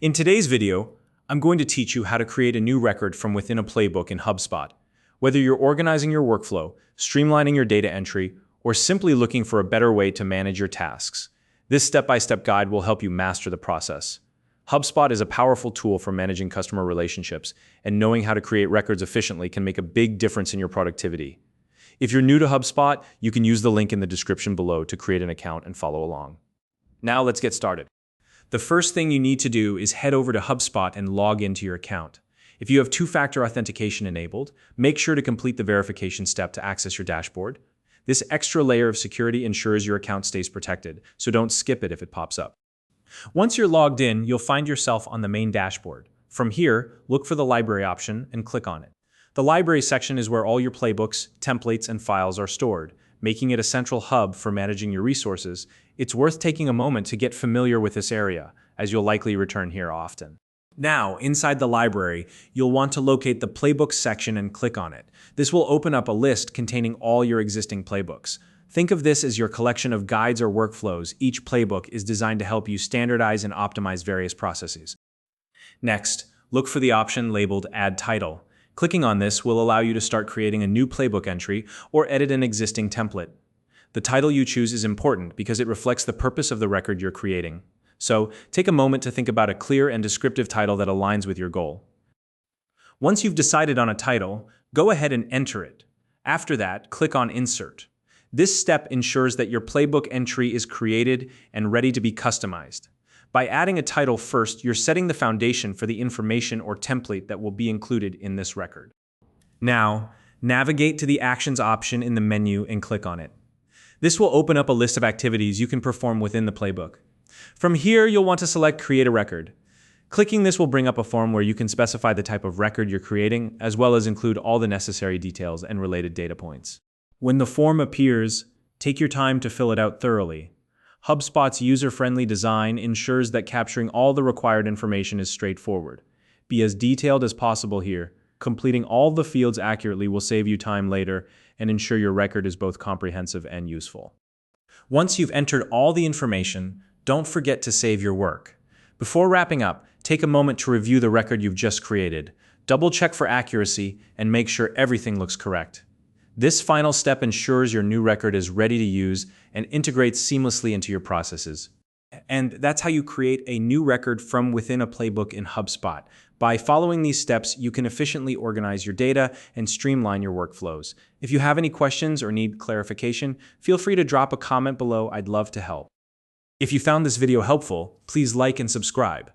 In today's video, I'm going to teach you how to create a new record from within a playbook in Hubspot. Whether you're organizing your workflow, streamlining your data entry, or simply looking for a better way to manage your tasks, this step-by-step guide will help you master the process. Hubspot is a powerful tool for managing customer relationships, and knowing how to create records efficiently can make a big difference in your productivity. If you're new to HubSpot, you can use the link in the description below to create an account and follow along. Now let's get started. The first thing you need to do is head over to HubSpot and log into your account. If you have two-factor authentication enabled, make sure to complete the verification step to access your dashboard. This extra layer of security ensures your account stays protected, so don't skip it if it pops up. Once you're logged in, you'll find yourself on the main dashboard. From here, look for the library option and click on it. The library section is where all your playbooks, templates, and files are stored, making it a central hub for managing your resources. It's worth taking a moment to get familiar with this area, as you'll likely return here often. Now, inside the library, you'll want to locate the Playbooks section and click on it. This will open up a list containing all your existing playbooks. Think of this as your collection of guides or workflows. Each playbook is designed to help you standardize and optimize various processes. Next, look for the option labeled Add Title. Clicking on this will allow you to start creating a new playbook entry or edit an existing template. The title you choose is important because it reflects the purpose of the record you're creating. So, take a moment to think about a clear and descriptive title that aligns with your goal. Once you've decided on a title, go ahead and enter it. After that, click on Insert. This step ensures that your playbook entry is created and ready to be customized. By adding a title first, you're setting the foundation for the information or template that will be included in this record. Now, navigate to the Actions option in the menu and click on it. This will open up a list of activities you can perform within the playbook. From here, you'll want to select Create a Record. Clicking this will bring up a form where you can specify the type of record you're creating, as well as include all the necessary details and related data points. When the form appears, take your time to fill it out thoroughly. HubSpot's user-friendly design ensures that capturing all the required information is straightforward. Be as detailed as possible here. Completing all the fields accurately will save you time later and ensure your record is both comprehensive and useful. Once you've entered all the information, don't forget to save your work. Before wrapping up, take a moment to review the record you've just created. Double-check for accuracy and make sure everything looks correct. This final step ensures your new record is ready to use and integrates seamlessly into your processes. And that's how you create a new record from within a playbook in HubSpot. By following these steps, you can efficiently organize your data and streamline your workflows. If you have any questions or need clarification, feel free to drop a comment below. I'd love to help. If you found this video helpful, please like and subscribe.